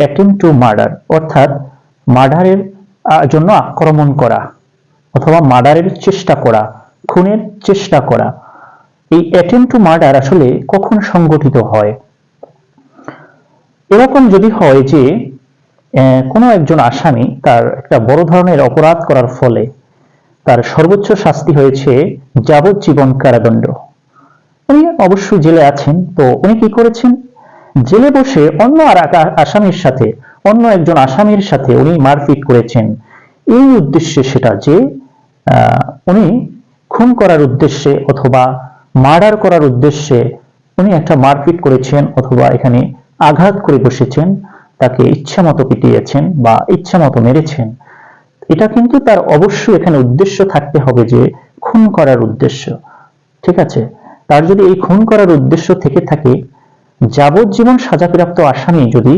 Attempt to murder, অর্থাৎ মার্ডারের জন্য আক্রমণ করা অথবা মার্ডারের চেষ্টা করা, খুনের চেষ্টা করা। এই অ্যাটেম্প্ট টু মার্ডার আসলে কখন সংগঠিত হয়? এরকম যদি হয় যে কোনো একজন আসামি তার একটা বড় ধরনের অপরাধ করার ফলে তার সর্বোচ্চ শাস্তি হয়েছে যাবজ্জীবন কারাদণ্ড। উনি অবশ্যই জেলে আছেন, তো উনি কি করেছেন? জেলে বসে অন্য আর আসামির সাথে, অন্য একজন আসামির সাথে উনি মারপিট করেছেন। এই উদ্দেশ্যে সেটা যে উনি খুন করার উদ্দেশ্যে অথবা মার্ডার করার উদ্দেশ্যে উনি একটা মারপিট করেছেন অথবা এখানে আঘাত করে বসেছেন, তাকে ইচ্ছা মতো পিটিয়েছেন বা ইচ্ছা মতো মেরেছেন। এটা কিন্তু তার অবশ্যই এখানে উদ্দেশ্য থাকতে হবে যে খুন করার উদ্দেশ্য। ঠিক আছে, তার যদি এই খুন করার উদ্দেশ্য থেকে থাকে, যাবজ্জীবন সাজাপ্রাপ্ত আসামি যদি